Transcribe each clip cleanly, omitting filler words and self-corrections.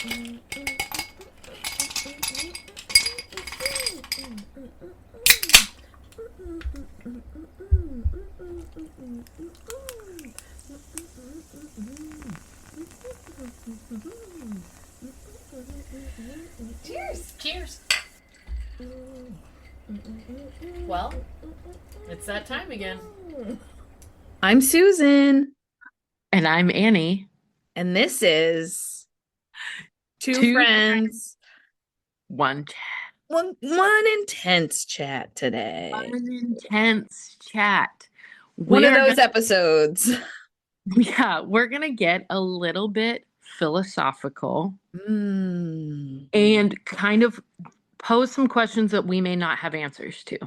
Cheers. Cheers. Well, it's that time again. I'm Susan, And I'm Annie. and this is Two Two Friends, One one intense chat today. intense chat. One of those episodes. We're gonna get a little bit philosophical Mm. and kind of pose some questions that we may not have answers to.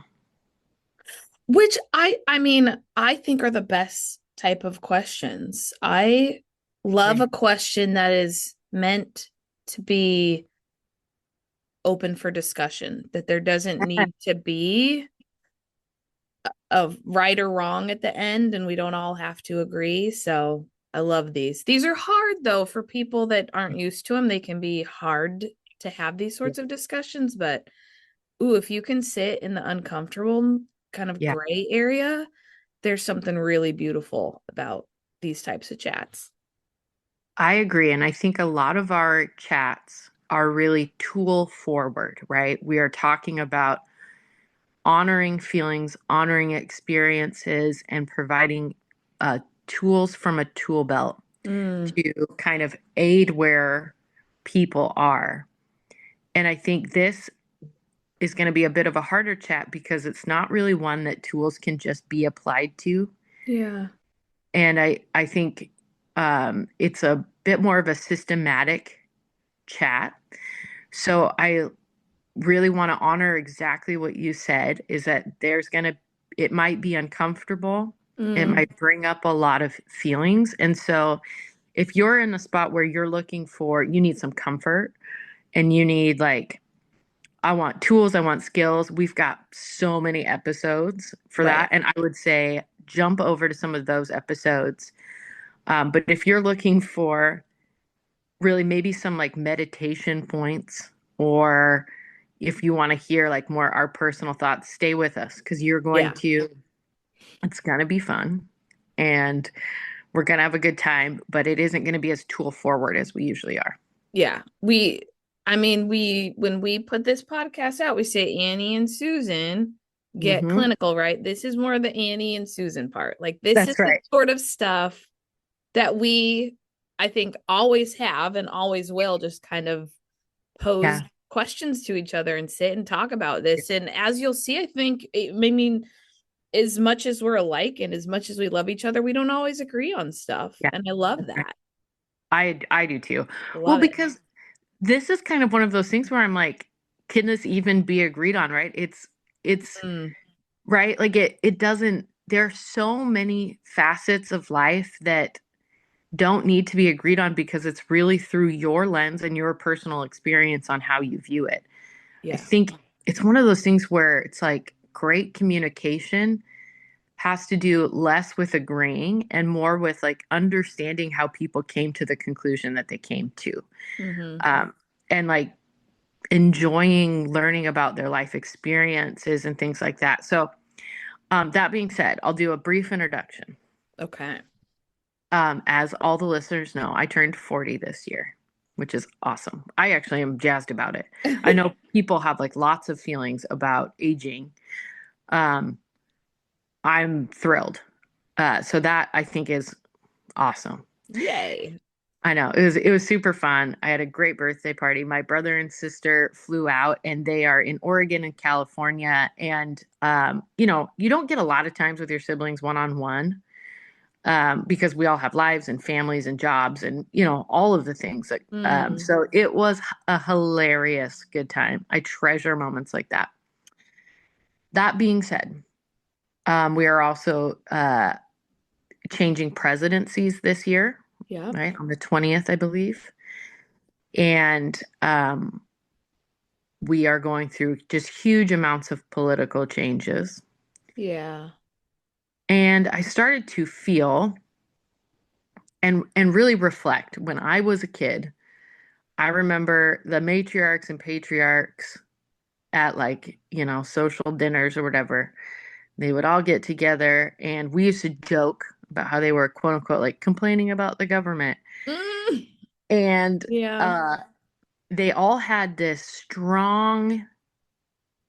Which I think are the best type of questions. I love a question that is meant to be open for discussion, that there doesn't need to be a right or wrong at the end, and we don't all have to agree. So I love these. These are hard though for people that aren't used to them. They can be hard to have these sorts of discussions, but ooh, if you can sit in the uncomfortable kind of gray area, there's something really beautiful about these types of chats. I agree. And I think a lot of our chats are really tool forward, right? We are talking about honoring feelings, honoring experiences, and providing tools from a tool belt to kind of aid where people are. And I think this is going to be a bit of a harder chat because it's not really one that tools can just be applied to. Yeah. And I think it's a bit more of a systematic chat. So I really want to honor exactly what you said is that it might be uncomfortable. It might bring up a lot of feelings. And so if you're in a spot where you need some comfort and you need I want tools, I want skills. We've got so many episodes for that. And I would say jump over to some of those episodes. But if you're looking for really maybe some meditation points, or if you want to hear more our personal thoughts, stay with us because it's going to be fun and we're going to have a good time, but it isn't going to be as tool forward as we usually are. Yeah. When we put this podcast out, we say Annie and Susan get clinical, right? This is more the Annie and Susan part. This is the sort of stuff that I think, always have and always will just kind of pose questions to each other and sit and talk about this. And as you'll see, I think, as much as we're alike and as much as we love each other, we don't always agree on stuff. Yeah. And I love that. I do too. Because this is kind of one of those things where I'm like, can this even be agreed on, right? It's right. It doesn't, there are so many facets of life that don't need to be agreed on because it's really through your lens and your personal experience on how you view it. Yeah. I think it's one of those things where it's great communication has to do less with agreeing and more with understanding how people came to the conclusion that they came to. And enjoying learning about their life experiences and things like that. So that being said, I'll do a brief introduction. Okay. As all the listeners know, I turned 40 this year, which is awesome. I actually am jazzed about it. I know people have lots of feelings about aging. I'm thrilled. So that I think is awesome. Yay. I know. It was super fun. I had a great birthday party. My brother and sister flew out and they are in Oregon and California. And you don't get a lot of times with your siblings one-on-one. Because we all have lives and families and jobs and, all of the things. So it was a hilarious good time. I treasure moments like that. That being said, we are also changing presidencies this year. Yeah. Right. On the 20th, I believe. And we are going through just huge amounts of political changes. Yeah. And I started to feel and really reflect when I was a kid. I remember the matriarchs and patriarchs at like, social dinners or whatever. They would all get together and we used to joke about how they were quote unquote like complaining about the government. Mm, And yeah. they all had this strong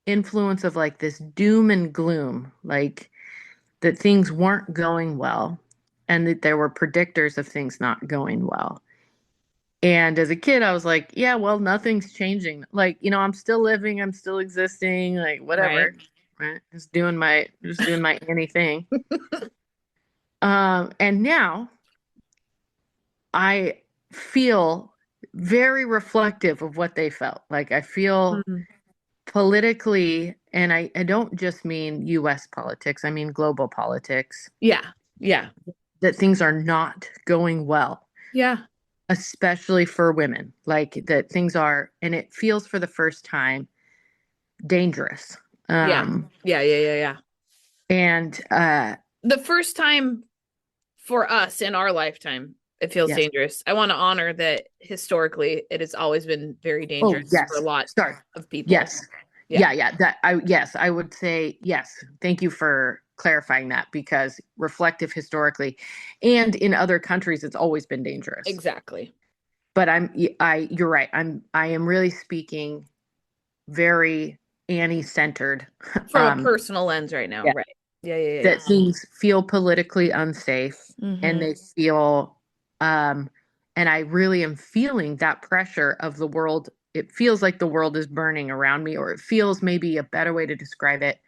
influence of like this doom and gloom, like that things weren't going well and that there were predictors of things not going well. And as a kid, I was like, yeah, well, nothing's changing. Like, I'm still living, I'm still existing, like Right. whatever. Right? Just doing my Annie thing. And now I feel very reflective of what they felt. Like I feel Mm, politically, and I don't just mean US politics, I mean global politics, yeah. Yeah. that things are not going well, Yeah. especially for women. Like that things are, and it feels for the first time dangerous. Yeah. Um, Yeah. Yeah. Yeah. Yeah. and The first time for us in our lifetime, it feels yes. dangerous. I want to honor that historically it has always been very Oh, dangerous for a yes. lot Sorry. of people. Yes. Yeah. Yeah, yeah. Yes, I would say yes. Thank you for clarifying that because reflective historically and in other countries it's always been dangerous. Exactly. But you're right. I am really speaking very Annie centered. From a personal lens right now. Yeah. Right. Yeah. Yeah. Yeah. That things feel politically unsafe Yeah. and Hmm. they feel um and I really am feeling that pressure of the world. It feels like the world is burning around me, or it feels, maybe a better way to describe it,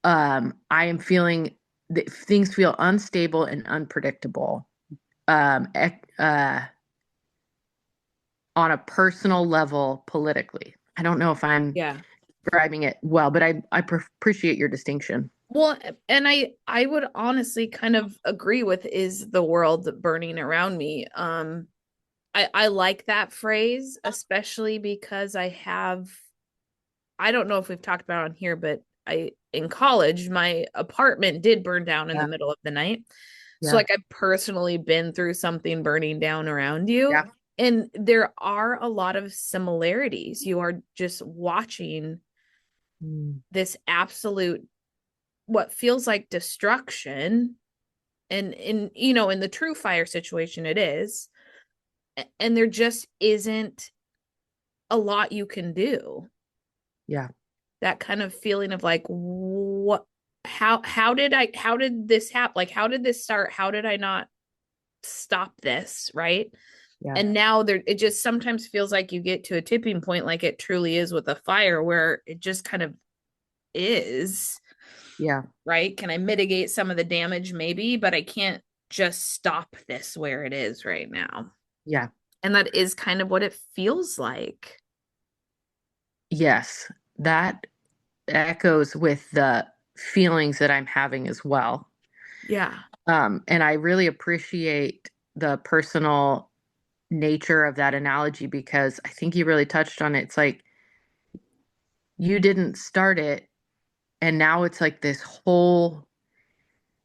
I am feeling that things feel unstable and unpredictable, um ec- uh on a personal level politically. I don't know if I'm Yeah. describing it well, but I appreciate your distinction. Well, and I would honestly kind of agree with is the world burning around me. I like that phrase, especially because I don't know if we've talked about it on here, but I in college, my apartment did burn down in the Yeah, middle of the night. So yeah, like I've personally been through something burning down around you. yeah. And there are a lot of similarities. You are just watching Mm, this absolute what feels like destruction and in the true fire situation it is, and there just isn't a lot you can do. yeah, That kind of feeling of like what how did this happen, like how did this start, how did I not stop this, right? yeah, And now there it just sometimes feels like you get to a tipping point like it truly is with a fire where it just kind of is, yeah, right? Can I mitigate some of the damage? Maybe, but I can't just stop this where it is right now. yeah. And that is kind of what it feels like. Yes, that echoes with the feelings that I'm having as well. Yeah. And I really appreciate the personal nature of that analogy because I think you really touched on it. It's like you didn't start it, and now it's like this whole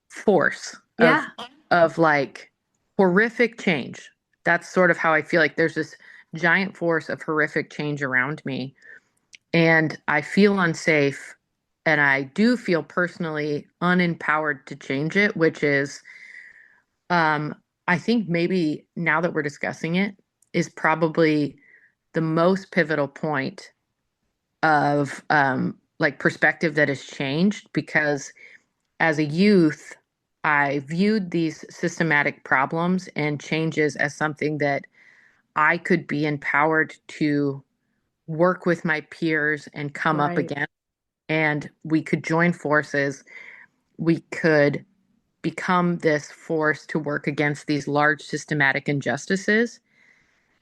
force Yeah. of like horrific change. That's sort of how I feel. Like there's this giant force of horrific change around me, and I feel unsafe, and I do feel personally unempowered to change it, which is, um, I think maybe now that we're discussing it, is probably the most pivotal point of like perspective that has changed because as a youth, I viewed these systematic problems and changes as something that I could be empowered to work with my peers and come up Right. against. And we could join forces. We could become this force to work against these large systematic injustices.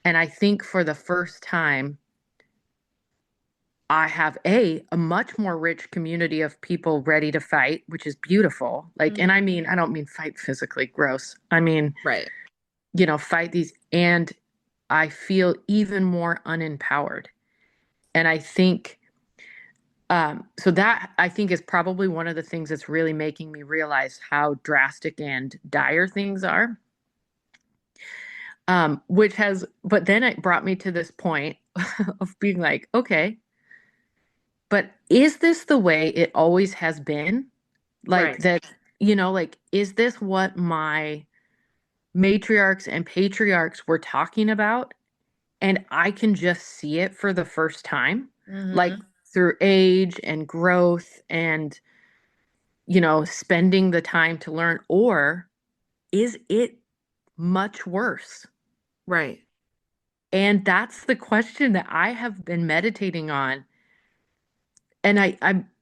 And I think for the first time, I have a much more rich community of people ready to fight, which is beautiful. Like, and I Mhm. mean, I don't mean fight physically gross. I mean, Right. fight these, and I feel even more unempowered. And I think, so that I think is probably one of the things that's really making me realize how drastic and dire things are. But then it brought me to this point of being like, okay, but is this the way it always has been? Like Right. that, like, is this what my matriarchs and patriarchs were talking about? And I can just see it for the first time, like Mm-hmm. through age and growth and, spending the time to learn, or is it much worse? Right. And that's the question that I have been meditating on. And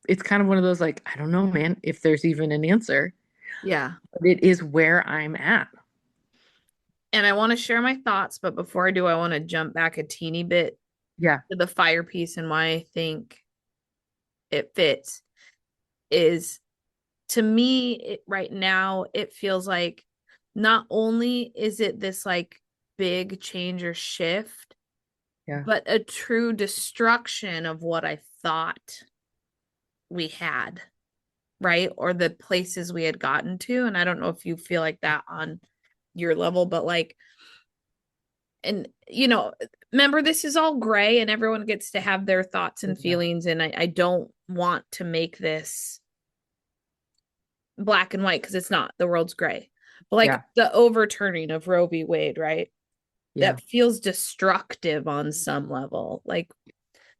it's kind of one of those like, I don't know, man, if there's even an answer, Yeah. but it is where I'm at. And I want to share my thoughts, but before I do, I want to jump back a teeny bit Yeah. to the fire piece and why I think it fits is to me right now it feels like not only is it this like big change or shift, Yeah. but a true destruction of what I thought we had, right? Or the places we had gotten to. And I don't know if you feel like that on your level, but like, and remember, this is all gray and everyone gets to have their thoughts and Yeah. feelings. And I don't want to make this black and white because it's not. The world's gray. But like Yeah. the overturning of Roe v. Wade, right? Yeah. That feels destructive on some level. Like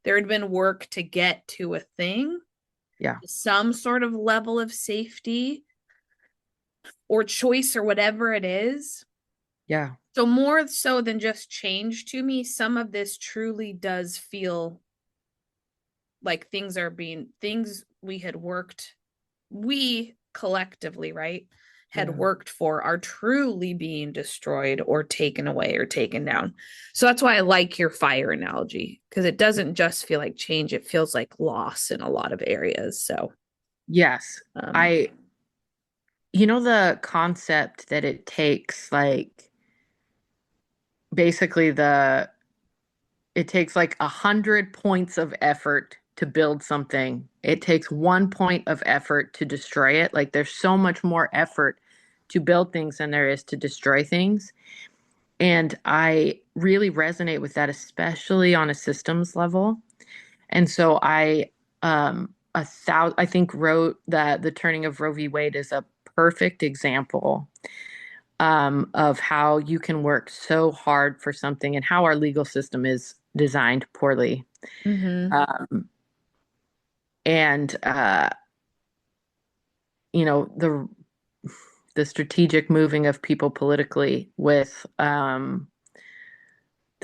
there had been work to get to a thing, Yeah. some sort of level of safety or choice or whatever it is. Yeah. So more so than just change to me, some of this truly does feel like things we collectively, right, had Yeah. worked for are truly being destroyed or taken away or taken down. So that's why I like your fire analogy, because it doesn't just feel like change, it feels like loss in a lot of areas. So Yes. um I, the concept that it takes like basically it takes like 100 points of effort to build something. It takes 1 point of effort to destroy it. Like there's so much more effort to build things than there is to destroy things. And I really resonate with that, especially on a systems level. And so I think wrote that the turning of Roe v. Wade is a perfect example of how you can work so hard for something and how our legal system is designed poorly. mhm. Um, and the strategic moving of people politically with the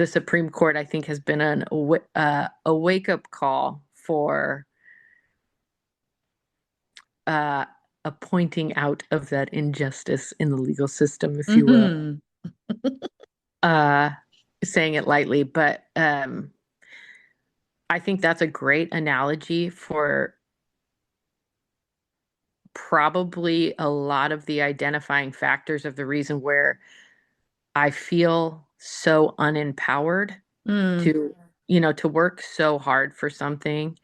Supreme Court, I think, has been a wake up call for uh, a pointing out of that injustice in the legal system, if you will. Mhm. Uh, Saying it lightly, but I think that's a great analogy for probably a lot of the identifying factors of the reason where I feel so unempowered Mm. to, to work so hard for something.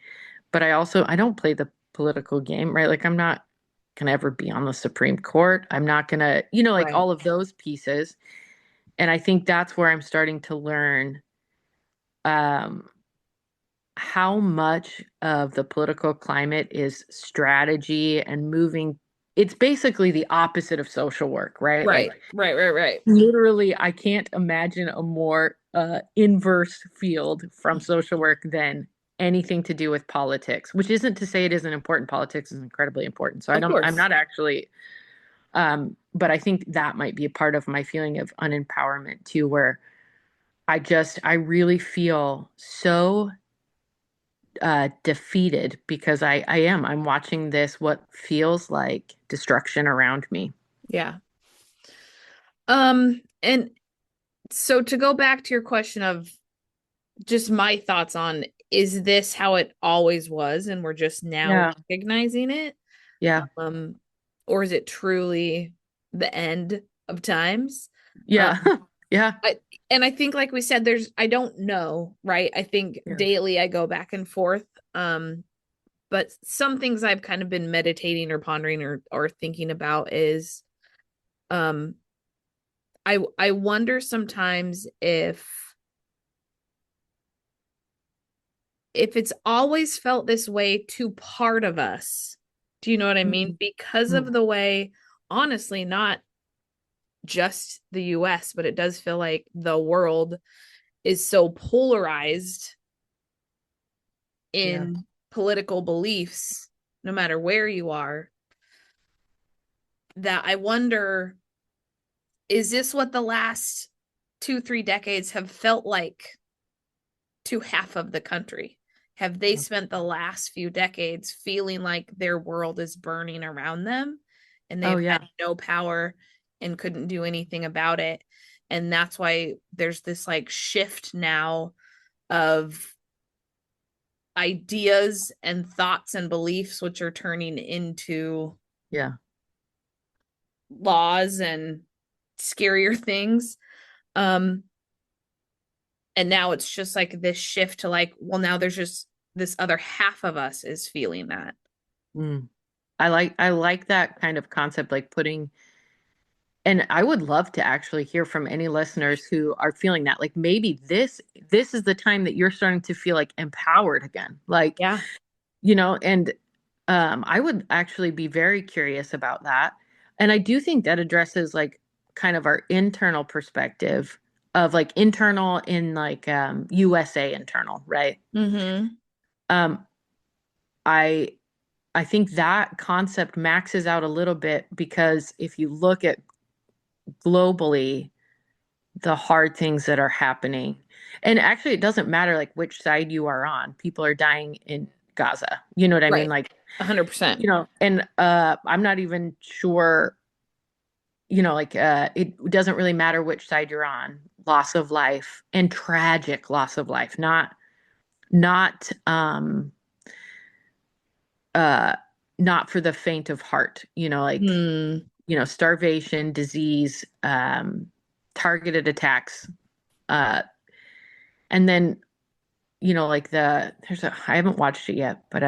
But I don't play the political game, right? Like I'm not gonna ever be on the Supreme Court. I'm not gonna, like Right. all of those pieces. And I think that's where I'm starting to learn um, how much of the political climate is strategy and moving. It's basically the opposite of social work, right? Right. Like Right. literally, I can't imagine a more inverse field from social work than anything to do with politics, which isn't to say it isn't important. Politics is incredibly important. So Of I'm course. not actually, but I think that might be a part of my feeling of unempowerment too, where I really feel so defeated because I'm watching this, what feels like destruction around me. Yeah. And so to go back to your question of just my thoughts on, is this how it always was and we're just now Yeah. recognizing it? Yeah. Um, or is it truly the end of times? Yeah. Um, Yeah. I think like we said, I don't know, right? I think Yeah. daily I go back and forth. Um, but some things I've kind of been meditating or pondering or thinking about is um I wonder sometimes if it's always felt this way to part of us. Do you know what I mean? Mm, Because of mm. the way, honestly, not just the US, but it does feel like the world is so polarized Yeah. in political beliefs, no matter where you are, that I wonder, is this what the last 2, 3 decades have felt like to half of the country? Have they spent the last few decades feeling like their world is burning around them and Oh they've had yeah. no power and couldn't do anything about it? And that's why there's this like shift now of ideas and thoughts and beliefs, which are turning into Yeah. laws and scarier things. Um, and now it's just like this shift to like, well, now there's just this other half of us is feeling that. Mm. I like that kind of concept, like putting, and I would love to actually hear from any listeners who are feeling that. Like maybe this is the time that you're starting to feel like empowered again. Like, Yeah. and I would actually be very curious about that. And I do think that addresses like kind of our internal perspective of like internal in like USA internal, right? Mm-hmm. Um, I I think that concept maxes out a little bit because if you look at globally the hard things that are happening, and actually it doesn't matter like which side you are on, people are dying in Gaza. You know what I mean? Right. Like, 100%. and I'm not even sure, like it doesn't really matter which side you're on. Loss of life and tragic loss of life, not uh not for the faint of heart, like Hmm. starvation, disease, targeted attacks, uh, and then like I haven't watched it yet, but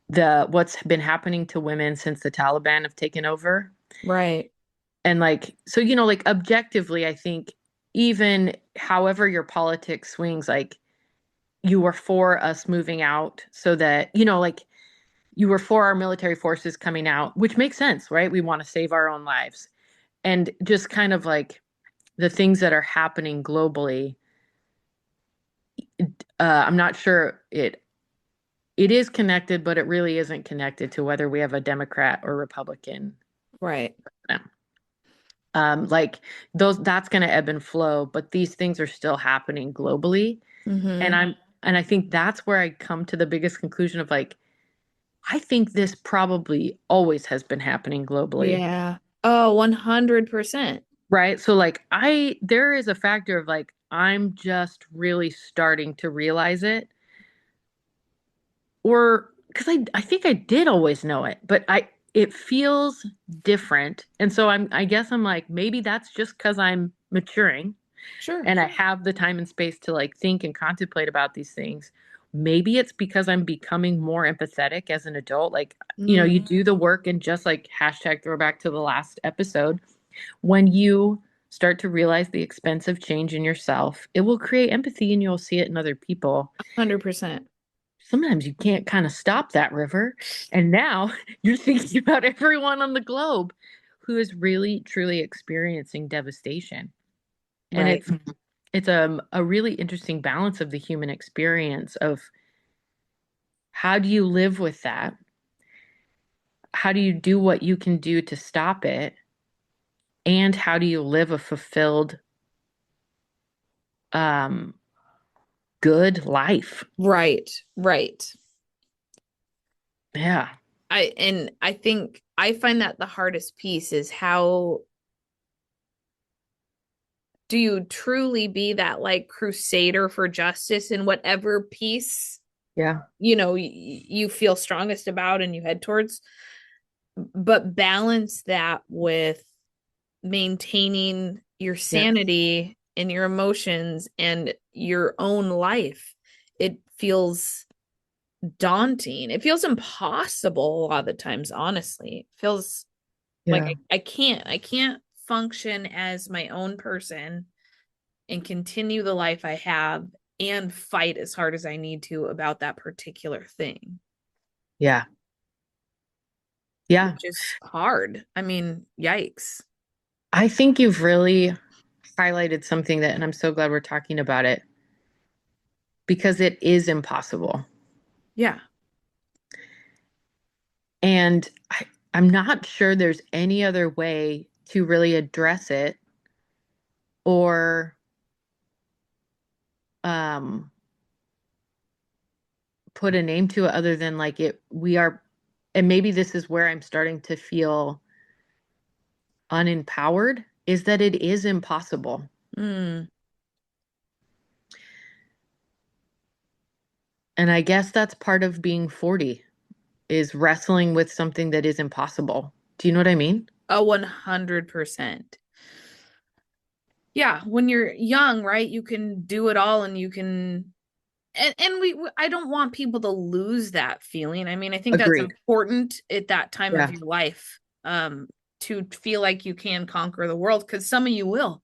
the what's been happening to women since the Taliban have taken over, Right. and like so like objectively, I think even however your politics swings, like you were for us moving out so that like you were for our military forces coming out, which makes sense, right? We want to save our own lives. And just kind of like the things that are happening globally, I'm not sure it is connected, but it really isn't connected to whether we have a Democrat or Republican. Right. Like that's going to ebb and flow, but these things are still happening globally. And Mm-hmm. I think that's where I come to the biggest conclusion of like, I think this probably always has been happening globally. Yeah. Oh, 100%. Right. So like there is a factor of like, I'm just really starting to realize it. Or because I think I did always know it, but it feels different. And so I guess I'm like, maybe that's just because I'm maturing Sure. and I have the time and space to like think and contemplate about these things. Maybe it's because I'm becoming more empathetic as an adult. Like, you Mm, do the work and just like hashtag throwback to the last episode. When you start to realize the expense of change in yourself, it will create empathy and you'll see it in other people. 100%. Sometimes you can't kind of stop that river. And now you're thinking about everyone on the globe who is really, truly experiencing devastation. And Right. it's a really interesting balance of the human experience of how do you live with that? How do you do what you can do to stop it? And how do you live a fulfilled, um, good life? Right. Right. Yeah. I think I find that the hardest piece is how do you truly be that like crusader for justice in whatever piece Yeah. you feel strongest about and you head towards, but balance that with maintaining your Yes. sanity and your emotions and your own life. It feels daunting. It feels impossible a lot of the times, honestly. It feels like Yeah. I can't function as my own person and continue the life I have and fight as hard as I need to about that particular thing. Yeah. Yeah. Which is hard. I mean, yikes. I think you've really highlighted something that, and I'm so glad we're talking about it because it is impossible. Yeah. And I'm not sure there's any other way to really address it or um, put a name to it other than like we are, and maybe this is where I'm starting to feel unempowered, is that it is impossible. Mm. And I guess that's part of being 40 is wrestling with something that is impossible. Do you know what I mean? 100%. Yeah, when you're young, right? You can do it all and you can and I don't want people to lose that feeling. I mean, I think that's Agreed. important at that time of Yeah. your life to feel like you can conquer the world because some of you will.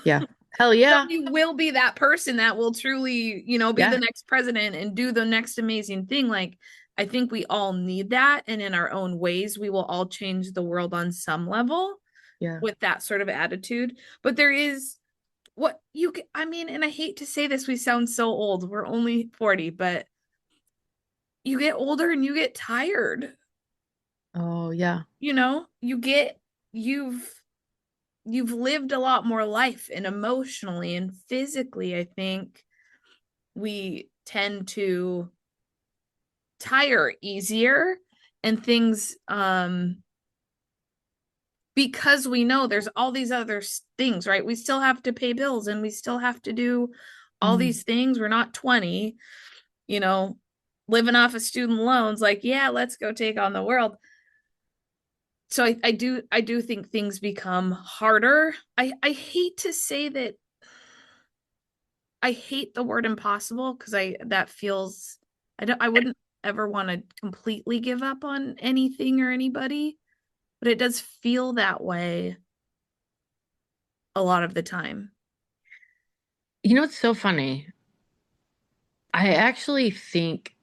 Yeah. Hell Some yeah. of you will be that person that will truly, be the Yeah. next president and do the next amazing thing. Like, I think we all need that. And in our own ways, we will all change the world on some level Yeah. with that sort of attitude. But there is what you can, I mean, and I hate to say this, we sound so old. We're only 40, but you get older and you get tired. Oh, yeah. You've lived a lot more life, and emotionally and physically, I think we tend to tire easier and things because we know there's all these other things, right? We still have to pay bills and we still have to do all these things. We're not 20, you know, living off of student loans. Like, yeah, let's go take on the world. So I do think things become harder. I hate to say that. I hate the word impossible because that feels I wouldn't ever want to completely give up on anything or anybody, but it does feel that way a lot of the time. You know, it's so funny. I actually think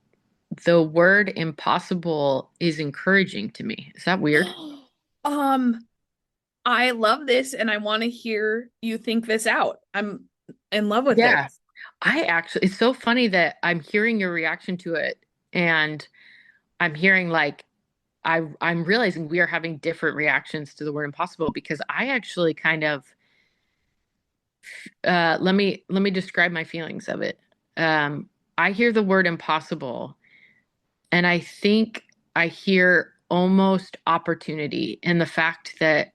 the word impossible is encouraging to me. Is that weird? Um, I love this and I want to hear you think this out. I'm in love with Yeah. this. It's so funny that I'm hearing your reaction to it and I'm hearing like I'm realizing we are having different reactions to the word impossible because I actually kind of let me describe my feelings of it. I hear the word impossible and I think I hear almost opportunity in the fact that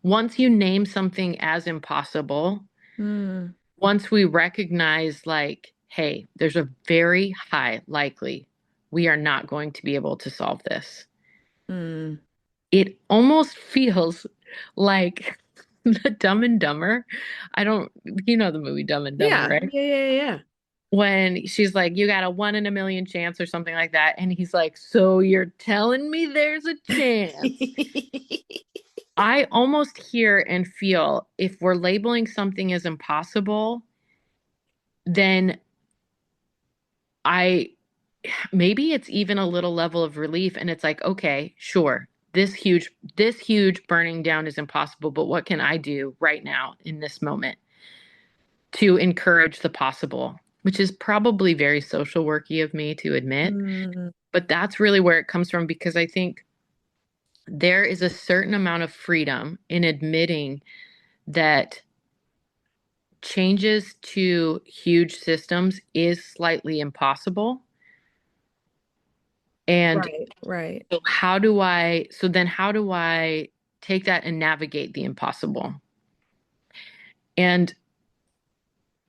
once you name something as impossible, Mm, once we recognize like, hey, there's a very high likely we are not going to be able to solve this. mm. It almost feels like the Dumb and Dumber. I don't, you know the movie Dumb and Dumber, Yeah, right? yeah, yeah, yeah. When she's like, you got a 1 in a million chance or something like that. And he's like, so you're telling me there's a chance? I almost hear and feel if we're labeling something as impossible, then I maybe it's even a little level of relief and it's like, okay, sure. This huge burning down is impossible, but what can I do right now in this moment to encourage the possible? Which is probably very social worky of me to admit, Mm, but that's really where it comes from because I think there is a certain amount of freedom in admitting that changes to huge systems is slightly impossible. And right, right. so how do I take that and navigate the impossible? And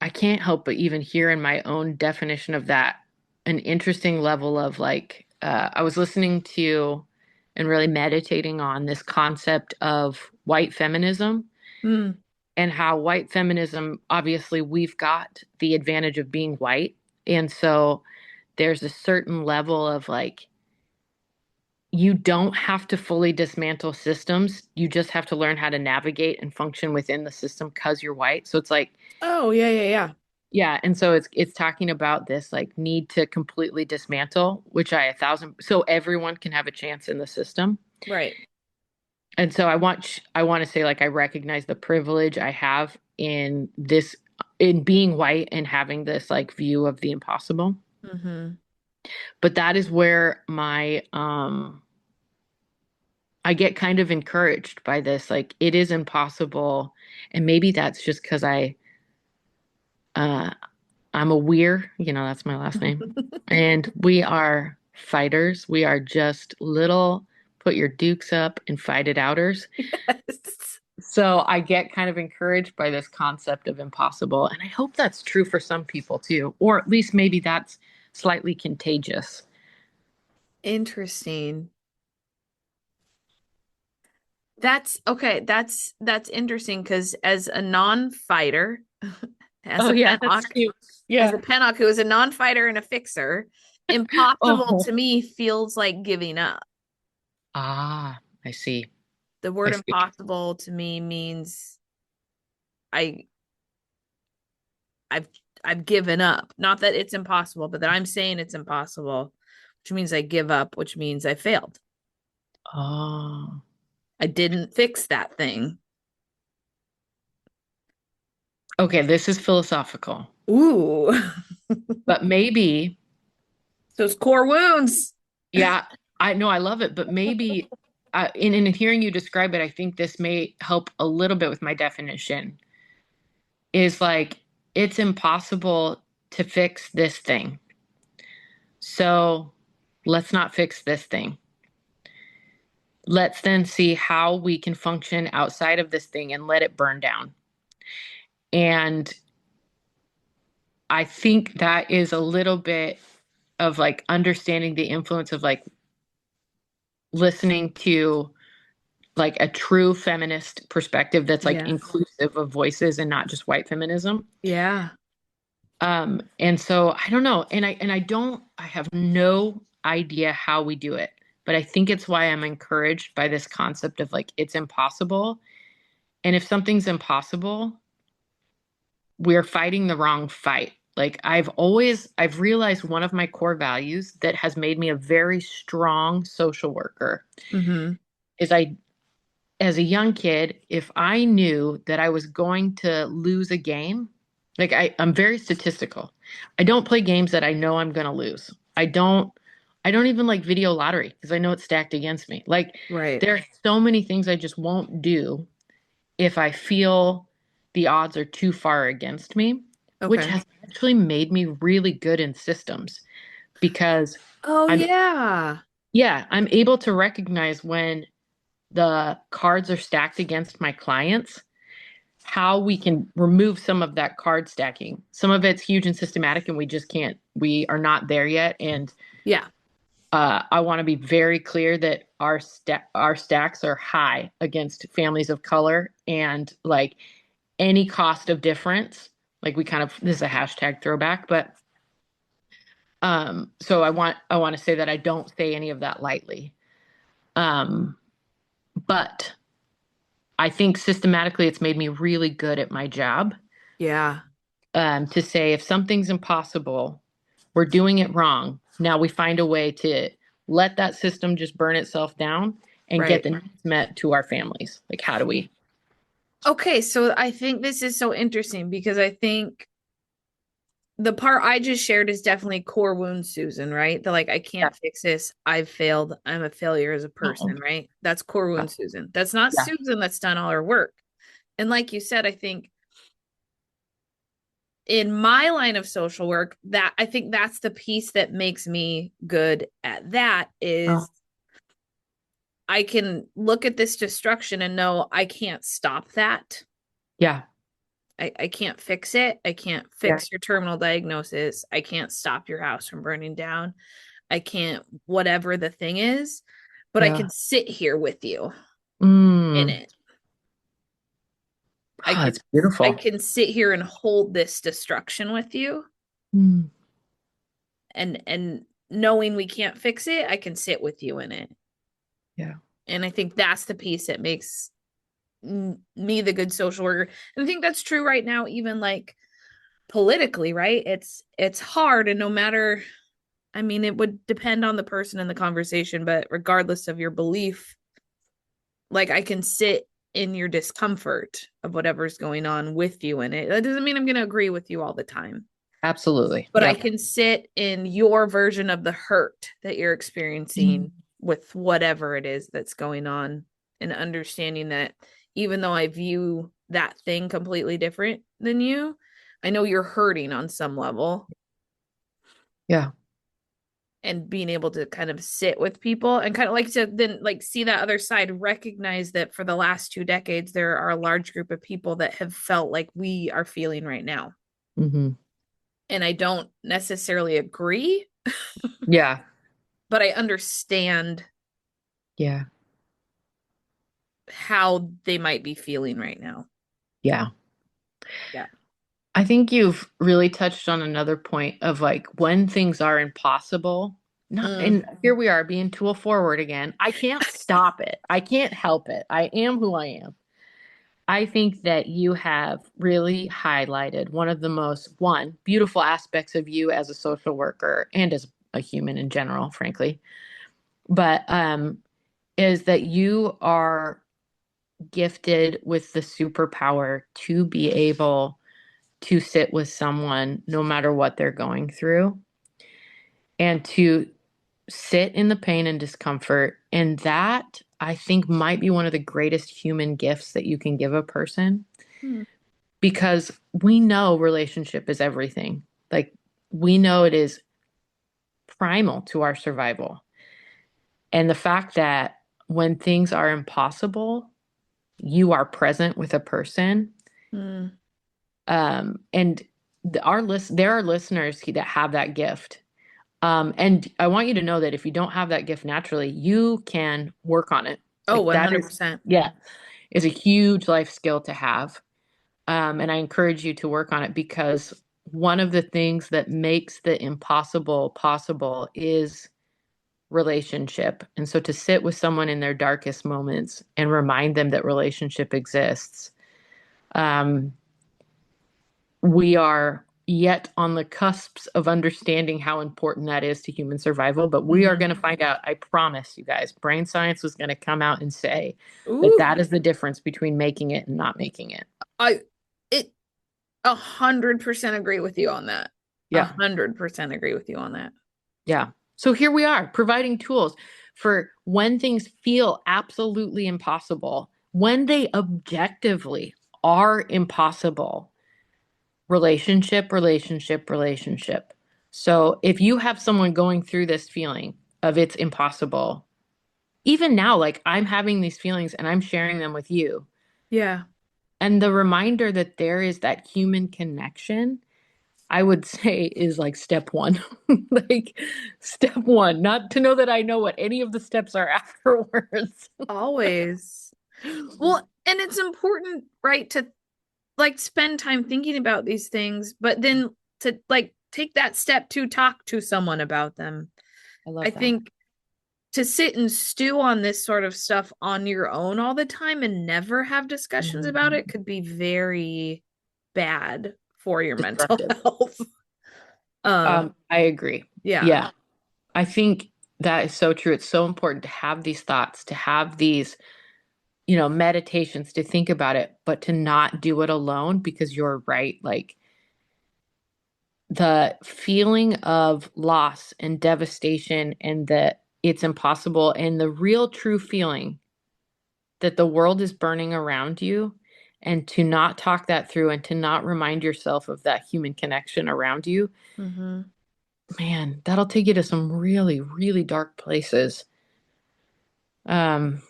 I can't help but even hear in my own definition of that an interesting level of like, I was listening to and really meditating on this concept of white feminism Mm, and how white feminism, obviously, we've got the advantage of being white. And so there's a certain level of like, you don't have to fully dismantle systems. You just have to learn how to navigate and function within the system because you're white. So it's like, Oh, yeah, yeah, yeah. yeah, and so it's talking about this like need to completely dismantle, which I 1,000, so everyone can have a chance in the system. Right. And so I want to say like I recognize the privilege I have in this in being white and having this like view of the impossible. Mm-hmm. But that is where my I get kind of encouraged by this. Like it is impossible. And maybe that's just because uh I'm a weir, that's my last name. And we are fighters. We are just little put your dukes up and fight it outers. Yes. So I get kind of encouraged by this concept of impossible. And I hope that's true for some people too, or at least maybe that's slightly contagious. Interesting. That's okay. That's interesting because as a non-fighter, as Oh a yeah, that's Pennock, cute. as Yeah. a Pennock who is a non-fighter and a fixer, impossible Oh. to me feels like giving up. Ah, I see. The I word see. impossible to me means I I've I've given up. Not that it's impossible, but that I'm saying it's impossible, which means I give up, which means I failed. Oh. I didn't fix that thing. Okay, this is philosophical, Ooh. but maybe, Those core wounds. yeah, I know I love it, but maybe in hearing you describe it, I think this may help a little bit with my definition. Is like it's impossible to fix this thing. So let's not fix this thing. Let's then see how we can function outside of this thing and let it burn down. And I think that is a little bit of like understanding the influence of like listening to like a true feminist perspective that's like Yeah. inclusive of voices and not just white feminism. Yeah. And so I don't know. I have no idea how we do it, but I think it's why I'm encouraged by this concept of like it's impossible. And if something's impossible, we're fighting the wrong fight. Like I've realized one of my core values that has made me a very strong social worker Mm-hmm. is as a young kid, if I knew that I was going to lose a game, like I'm very statistical. I don't play games that I know I'm going to lose. I don't even like video lottery because I know it's stacked against me. Like Right. there are so many things I just won't do if I feel the odds are too far against me, which Okay. has actually made me really good in systems because Oh I'm yeah. yeah, I'm able to recognize when the cards are stacked against my clients, how we can remove some of that card stacking. Some of it's huge and systematic, and we are not there yet. And Yeah. I want to be very clear that our stacks are high against families of color and like any cost of difference. Like this is a hashtag throwback, but so I want to say that I don't say any of that lightly. Um, but I think systematically it's made me really good at my job. Yeah. To say if something's impossible, we're doing it wrong. Now we find a way to let that system just burn itself down and get Right. the needs met to our families. Like, how do we? Okay, so I think this is so interesting because I think the part I just shared is definitely core wound Susan, right? The like I Yeah. can't fix this. I've failed. I'm a failure as a Uh-oh. person, right? That's core wound Susan. That's not Yeah. Susan that's done all her work. And like you said, I think in my line of social work, that I think that's the piece that makes me good at that Oh, is I can look at this destruction and know I can't stop that. yeah. I can't fix it. I can't Yeah. fix your terminal diagnosis. I can't stop your house from burning down. I can't, whatever the thing is, but I Yeah. can sit here with you in Mm. it. I Oh, can that's I beautiful. can sit here and hold this destruction with you Mm. and knowing we can't fix it, I can sit with you in it. Yeah. And I think that's the piece that makes me the good social worker. And I think that's true right now, even like politically, right? It's hard, and no matter, I mean, it would depend on the person in the conversation, but regardless of your belief, like I can sit in your discomfort of whatever's going on with you in it. That doesn't mean I'm going to agree with you all the time, Absolutely. but I Yep. can sit in your version of the hurt that you're experiencing with whatever it is that's going on, and understanding that even though I view that thing completely different than you, I know you're hurting on some level, Yeah. and being able to kind of sit with people and kind of like to then like see that other side, recognize that for the last 2 decades there are a large group of people that have felt like we are feeling right now, Hmm. and I don't necessarily agree, Yeah. but I understand Yeah. how they might be feeling right now. Yeah. Yeah. I think you've really touched on another point of like when things are impossible. Not, Mm. and here we are being tool forward again. I can't stop it. I can't help it. I am who I am. I think that you have really highlighted one of the most beautiful aspects of you as a social worker and as a human in general, frankly. But is that you are gifted with the superpower to be able to sit with someone no matter what they're going through and to sit in the pain and discomfort. And that I think might be one of the greatest human gifts that you can give a person Mm. because we know relationship is everything. Like we know it is primal to our survival. And the fact that when things are impossible, you are present with a person. Mm. And there are listeners that have that gift. And I want you to know that if you don't have that gift naturally, you can work on it. Oh, Like that is, 100%. yeah, is a huge life skill to have. And I encourage you to work on it because one of the things that makes the impossible possible is relationship. And so to sit with someone in their darkest moments and remind them that relationship exists, um, we are yet on the cusps of understanding how important that is to human survival. But we are Mhm. going to find out, I promise you guys, brain science was going to come out and say that Ooh, that is the difference between making it and not making it. I it 100% agree with you on that. Yeah. 100% agree with you on that. Yeah. So here we are providing tools for when things feel absolutely impossible, when they objectively are impossible. Relationship, relationship, relationship. So if you have someone going through this feeling of it's impossible, even now, like I'm having these feelings and I'm sharing them with you. Yeah. And the reminder that there is that human connection, I would say is like step one. Like step one, not to know that I know what any of the steps are afterwards. Always. Well, and it's important, right, to like spend time thinking about these things, but then to like take that step to talk to someone about them. I I love that. think to sit and stew on this sort of stuff on your own all the time and never have discussions about Mhm. it could be very bad for your mental Destructive. health. I agree. Yeah. Yeah. I think that is so true. It's so important to have these thoughts, to have these, meditations, to think about it, but to not do it alone because you're right. Like the feeling of loss and devastation and that it's impossible and the real true feeling that the world is burning around you and to not talk that through and to not remind yourself of that human connection around you, Mm-hmm. man, that'll take you to some really, really dark places. Um,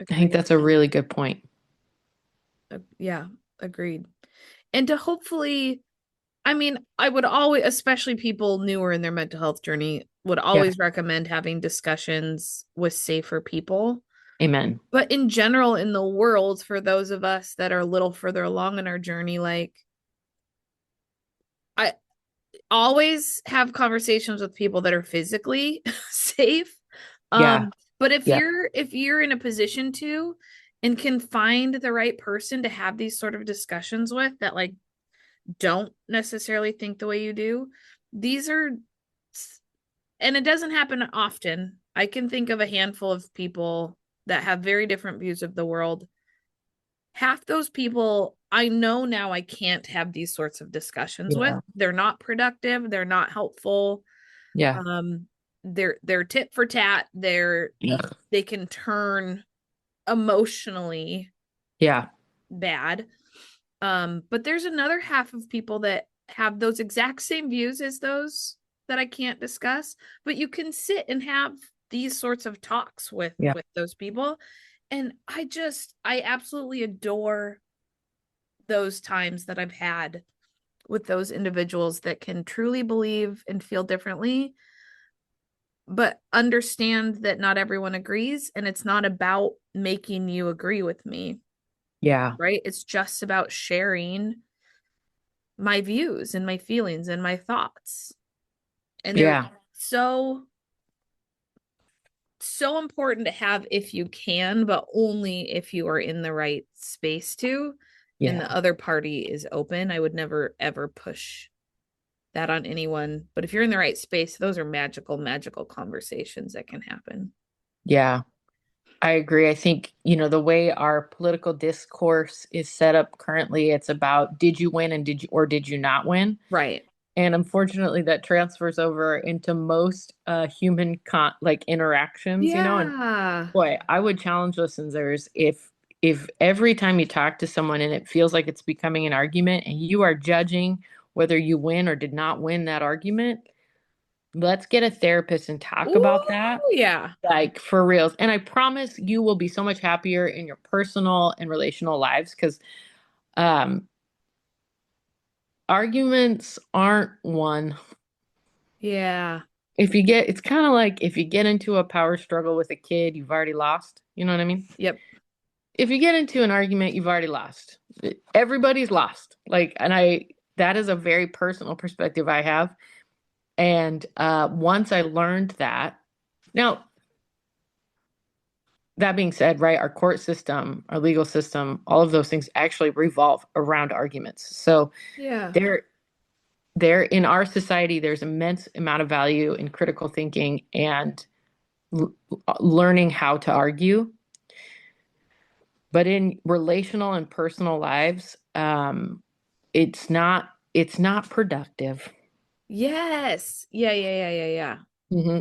I think Agreed. that's a really good point. Yeah, agreed. And to hopefully, I mean, I would always, especially people newer in their mental health journey, would Yeah. always recommend having discussions with safer people. Amen. But in general, in the world, for those of us that are a little further along in our journey, like I always have conversations with people that are physically safe. Yeah. But Yeah. if you're in a position to and can find the right person to have these sort of discussions with that like don't necessarily think the way you do, these are, and it doesn't happen often. I can think of a handful of people that have very different views of the world. Half those people I know now I can't have these sorts of discussions with. Yeah. They're not productive, they're not helpful. Yeah. Um they're tit for tat. Yeah. They can turn emotionally Yeah. bad. But there's another half of people that have those exact same views as those that I can't discuss, but you can sit and have these sorts of talks Yeah. with those people. And I absolutely adore those times that I've had with those individuals that can truly believe and feel differently, but understand that not everyone agrees, and it's not about making you agree with me, Yeah. right? It's just about sharing my views and my feelings and my thoughts. And they're Yeah. so so important to have if you can, but only if you are in the right space to, and Yeah. the other party is open. I would never ever push that on anyone. But if you're in the right space, those are magical, magical conversations that can happen. Yeah. I agree. I think, the way our political discourse is set up currently, it's about did you win and did you not win? Right. And unfortunately that transfers over into most human like interactions, and Yeah. boy, I would challenge listeners if every time you talk to someone and it feels like it's becoming an argument and you are judging whether you win or did not win that argument, let's get a therapist and talk Ooh, about that. yeah. Like for reals. And I promise you will be so much happier in your personal and relational lives because um arguments aren't one. Yeah. It's kind of like if you get into a power struggle with a kid, you've already lost. You know what I mean? Yep. If you get into an argument, you've already lost. Everybody's lost. That is a very personal perspective I have. And once I learned that, now that being said, right, our court system, our legal system, all of those things actually revolve around arguments. So Yeah. there in our society, there's immense amount of value in critical thinking and learning how to argue. But in relational and personal lives, it's not productive. Yes. Yeah, yeah, yeah, yeah, yeah. hmm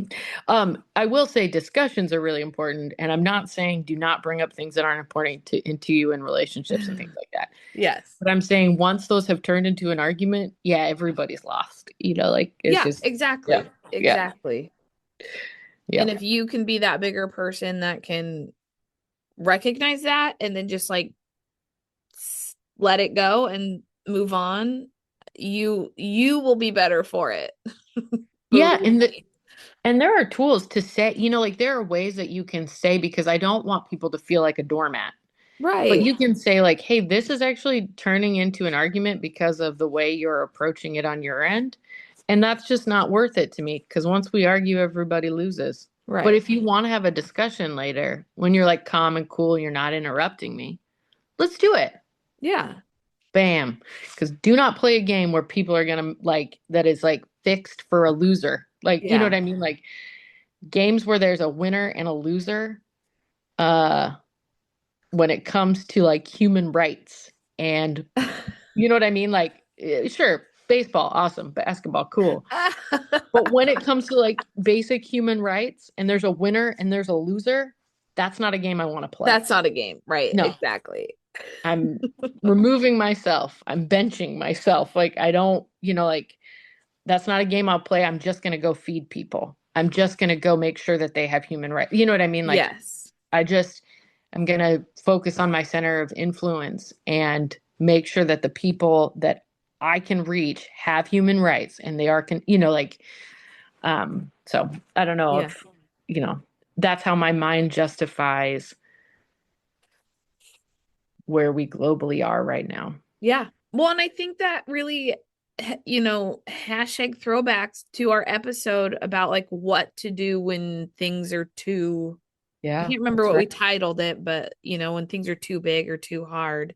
I will say discussions are really important, and I'm not saying do not bring up things that aren't important into you in relationships and things like that. Yes. But I'm saying once those have turned into an argument, yeah, everybody's lost. Like it's Yeah, just, yeah, exactly. yeah, Exactly. yeah, And if you can be that bigger person that can recognize that and then just like let it go and move on, you will be better for it. yeah. Believe And me. there are tools to say, like there are ways that you can say because I don't want people to feel like a doormat. But Right. you can say like, hey, this is actually turning into an argument because of the way you're approaching it on your end. And that's just not worth it to me because once we argue, everybody loses. But Right. if you want to have a discussion later, when you're like calm and cool, you're not interrupting me, let's do it. Yeah. Bam. Because do not play a game where people are going to like, that is like fixed for a loser. Like, you know what Yeah. I mean? Like games where there's a winner and a loser. Uh, when it comes to like human rights and you know what I mean? Like, sure, baseball, awesome, basketball, cool. But when it comes to like basic human rights and there's a winner and there's a loser, that's not a game I want to play. That's not a game. Right. No, Exactly. I'm removing myself. I'm benching myself. Like, I don't, like, that's not a game I'll play. I'm just going to go feed people. I'm just going to go make sure that they have human rights. You know what I mean? Like, Yes. I'm going to focus on my center of influence and make sure that the people that I can reach have human rights and they are, so I don't know Yeah. if, that's how my mind justifies where we globally are right now. Yeah. Well, and I think that really, hashtag throwbacks to our episode about like what to do when things are too I Yeah, can't remember that's what we right. titled it, but when things are too big or too hard.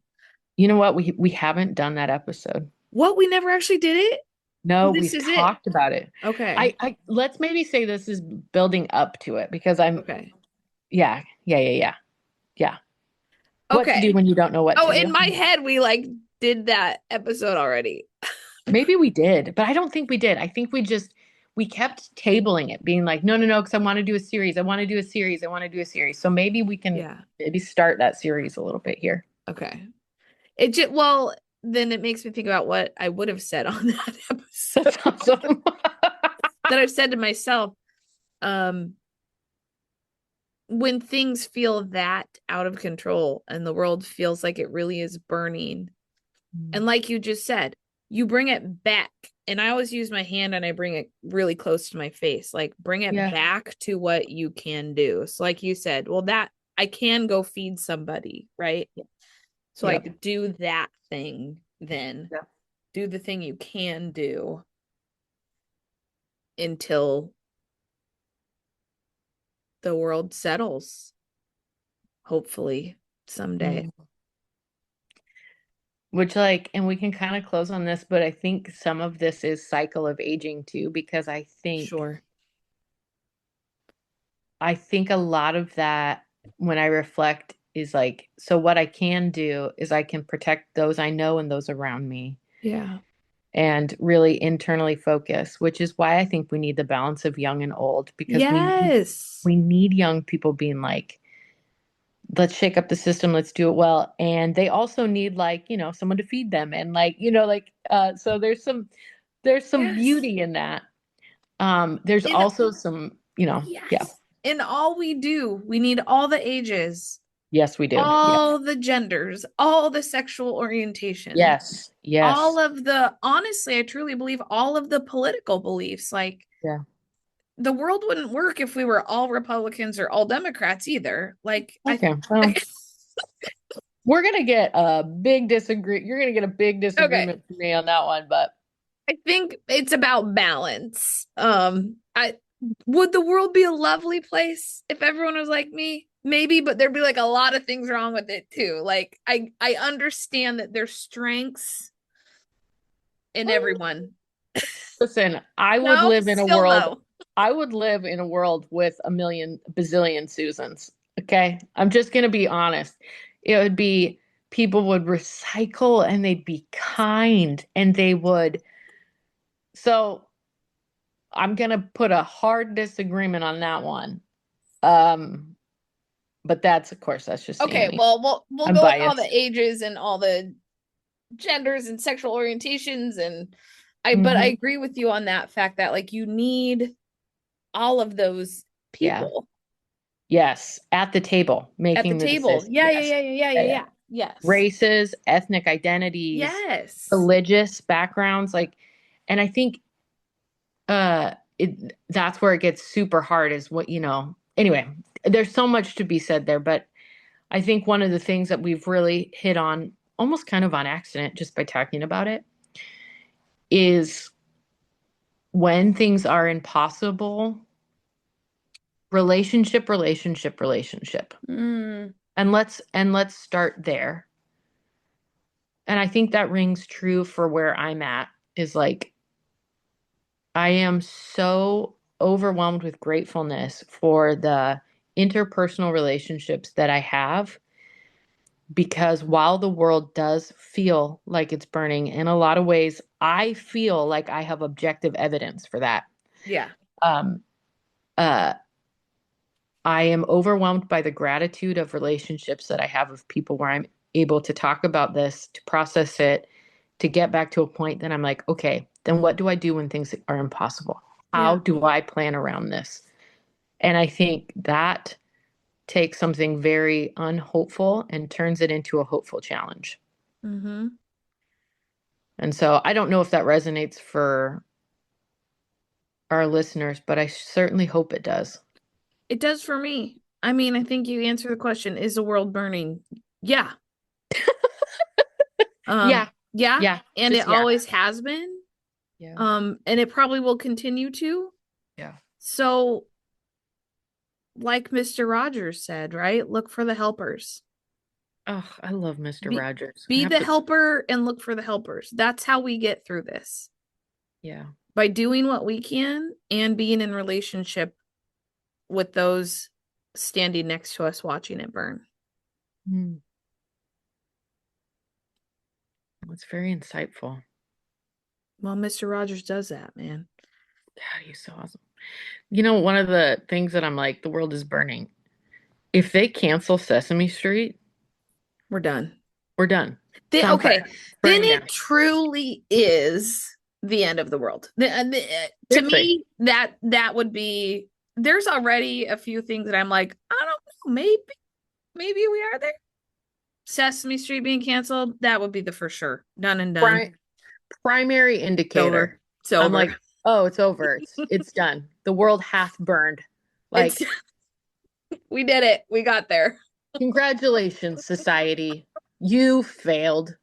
You know what? We haven't done that episode. What, we never actually did it? No, This we've is it. talked about it. Okay. I let's maybe say this is building up to it because I'm Okay. yeah, yeah, yeah, yeah. Yeah. What to do Okay. when you don't know what Oh, to in do. my head, we did that episode already. Maybe we did, but I don't think we did. I think we kept tabling it, being like, no, no, no, because I want to do a series. I want to do a series. I want to do a series. So maybe we can Yeah. maybe start that series a little bit here. Okay. Well, then it makes me think about what I would have said on that episode That's awesome. that I've said to myself. Um, when things feel that out of control and the world feels like it really is burning, and like you just said, you bring it back. And I always use my hand and I bring it really close to my face, like bring it Yeah. back to what you can do. So, like you said, well, that I can go feed somebody, right? So, Yep. like, do that thing then. Yep. Do the thing you can do until the world settles, hopefully, someday. Mm. Which like, and we can kind of close on this, but I think some of this is cycle of aging too, because Sure. I think a lot of that when I reflect is like, so what I can do is I can protect those I know and those around me Yeah. and really internally focus, which is why I think we need the balance of young and old because Yes. we need young people being like, let's shake up the system, let's do it well. And they also need like, someone to feed them and like, so there's some Yes. beauty in that. There's In also some, yeah. Yes. In all we do, we need all the ages, Yes, we do. Yeah. all the genders, all the sexual orientation, Yes. all Yes. of the, honestly, I truly believe all of the political beliefs. Like, Yeah. the world wouldn't work if we were all Republicans or all Democrats either. Like, Okay. Well, we're gonna get a big disagree. You're gonna get a big okay. disagreement from me on that one, but I think it's about balance. I would the world be a lovely place if everyone was like me? Maybe, but there'd be like a lot of things wrong with it too. Like, I understand that there's strengths in everyone. listen, I would No, live in a still world. no. I would live in a world with a million bazillion Susans. Okay, I'm just gonna be honest. It would be people would recycle and they'd be kind and they would. So I'm gonna put a hard disagreement on that one. Um, but of course, that's just Okay, me. well, we'll I'm go with all the biased. ages and all the genders and sexual orientations, and but I Hmm. agree with you on that fact that like you need all of those Yeah. people Yes. At the table, at the making the table. decision. Yeah, yeah, Yes. yeah, yeah, yeah, Yeah, yeah, yeah. yeah. Yes. Races, ethnic identities, Yes. religious backgrounds, like, and I think that's where it gets super hard is what, anyway, there's so much to be said there, but I think one of the things that we've really hit on almost kind of on accident just by talking about it is when things are impossible, relationship, relationship, relationship. Mm, And let's start there. And I think that rings true for where I'm at is like I am so overwhelmed with gratefulness for the interpersonal relationships that I have because while the world does feel like it's burning in a lot of ways, I feel like I have objective evidence for that. yeah. Um, uh, I am overwhelmed by the gratitude of relationships that I have with people where I'm able to talk about this, to process it, to get back to a point that I'm like, okay, then what do I do when things are impossible? How Yeah. do I plan around this? And I think that takes something very unhopeful and turns it into a hopeful challenge. Mm-hmm. And so I don't know if that resonates for our listeners, but I certainly hope it does. It does for me. I mean, I think you answer the question, is the world burning? Yeah. Yeah. Yeah, Yeah. and Just it yeah. always has been. Yeah. And it probably will continue to. Yeah. So like Mr. Rogers said, right? Look for the helpers. Oh, I love Mr. Be Rogers. I be have the to, helper and look for the helpers. That's how we get through this. yeah. By doing what we can and being in relationship with those standing next to us watching it burn. Mm. It's very insightful. Well, Mr. Rogers does that, man. God, he's so awesome. You know, one of the things that I'm like, the world is burning. If they cancel Sesame Street, We're done. we're done. It's Then, on okay, fire. then Burning down. it truly is the end of the world. To Seriously. me, that would be. There's already a few things that I'm like, I don't know, maybe we are there. Sesame Street being canceled, that would be the for sure. Done and done. Primary It's over. indicator. It's over. I'm like, oh, it's over. It's done. The world hath burned. Like, It's we did it. We got there. congratulations, society. You failed.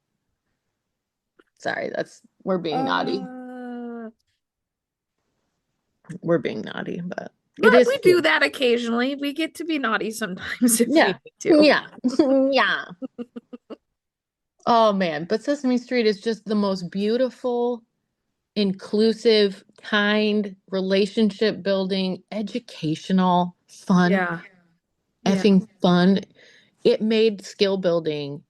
Sorry, we're being naughty. We're being naughty, but it is we do that occasionally. We get to be naughty sometimes if we Yeah. need to. Yeah. Yeah. Oh man, but Sesame Street is just the most beautiful, inclusive, kind, relationship building, educational, fun, Yeah. effing fun. It made skill building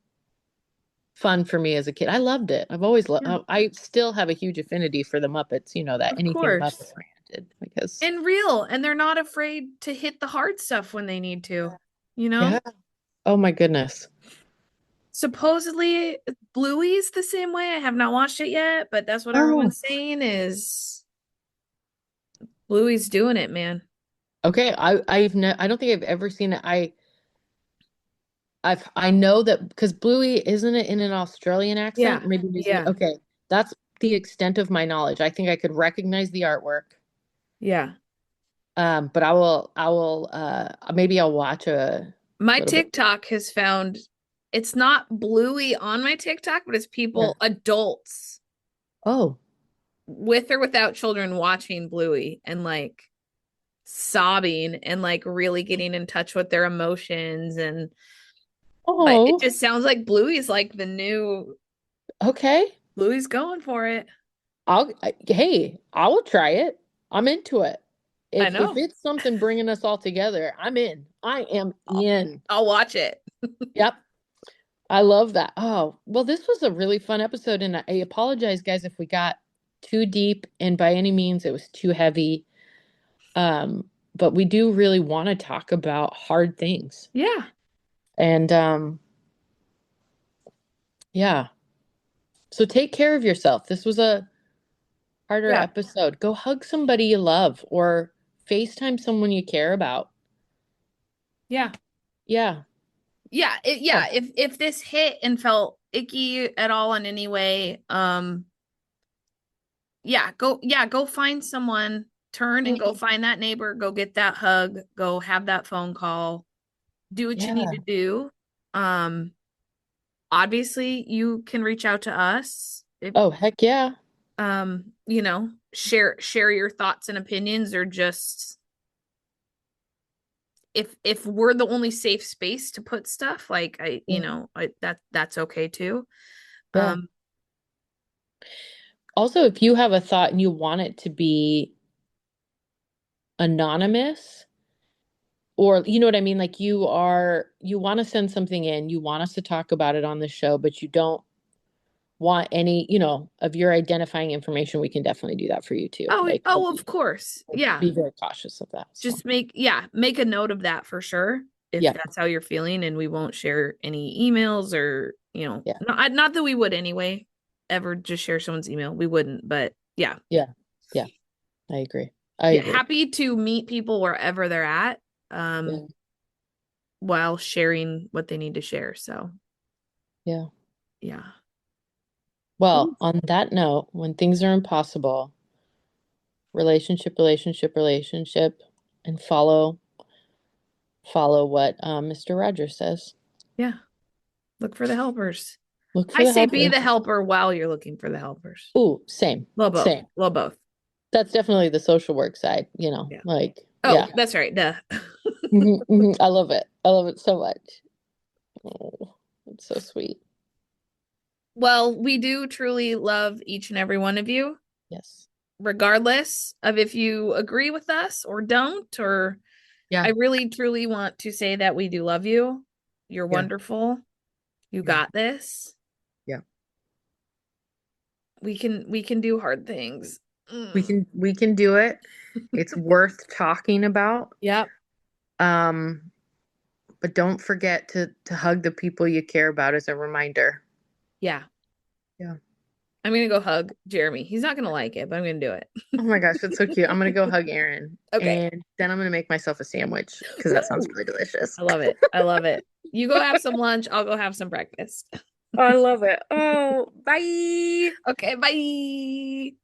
fun for me as a kid. I loved it. I've always loved I still have a huge affinity for the Muppets, you know that Of anything course. Muppet oriented because And real. And they're not afraid to hit the hard stuff when they need to. You know? yeah. Oh my goodness. Supposedly Bluey's the same way. I have not watched it yet, but that's what Oh. everyone's saying is Bluey's doing it, man. Okay, I don't think I've ever seen it. I know that because Bluey isn't it in an Australian accent? Yeah. Maybe New Zealand. Yeah. Okay, that's the extent of my knowledge. I think I could recognize the artwork. Yeah. But I will maybe I'll watch a My little bit. TikTok has found it's not Bluey on my TikTok, but it's people, adults Oh, with or without children watching Bluey and like sobbing and like really getting in touch with their emotions. And but it oh, just sounds like Bluey's like the new okay. Bluey's going for it. Hey, I will try it. I'm into it. I If know. it's something bringing us all together, I'm in. I am in. I'll watch it. Yep. I love that. Oh, well, this was a really fun episode, and I apologize, guys, if we got too deep, and by any means it was too heavy. But we do really want to talk about hard things. Yeah. And yeah. So take care of yourself. This was a harder Yeah. episode. Go hug somebody you love or FaceTime someone you care about. Yeah. Yeah. Yeah. If this hit and felt icky at all in any way, go find someone, turn and go find that neighbor, go get that hug, go have that phone call, do what you need to do. Obviously you can reach out to us if, Oh, heck yeah. share your thoughts and opinions, or just if we're the only safe space to put stuff, like that's okay too. Yeah. Also, if you have a thought and you want it to be anonymous, or you know what I mean, like you want to send something in, you want us to talk about it on the show, but you don't want any, of your identifying information, we can definitely do that for you too. Of course. Yeah. Be very cautious of that. Just make a note of that for sure if that's how you're feeling, and we won't share any emails or, not that we would anyway, ever just share someone's email. We wouldn't, but yeah. Yeah. I agree. I agree. Happy to meet people wherever they're at, while sharing what they need to share. So yeah. Well, on that note, when things are impossible, relationship, and follow what Mr. Rogers says. Yeah. Look for the helpers. I say be the helper while you're looking for the helpers. Ooh, same. Well, both. Same. Well, both. That's definitely the social work side, That's right. Duh. I love it. I love it so much. Oh, it's so sweet. Well, we do truly love each and every one of you, Yes. regardless of if you agree with us or don't, or Yeah. I really truly want to say that we do love you. You're Yeah. wonderful. You Yeah. got this. Yeah. We can do hard things. We can do it. It's worth talking about. Yep. Um, but don't forget to hug the people you care about as a reminder. Yeah. Yeah. I'm gonna go hug Jeremy. He's not gonna like it, but I'm gonna do it. Oh my gosh, that's so cute. I'm gonna go hug Aaron. Okay. And then I'm gonna make myself a sandwich because that sounds really delicious. I love it. I love it. You go have some lunch. I'll go have some breakfast. I love it. Oh, bye. Okay, bye.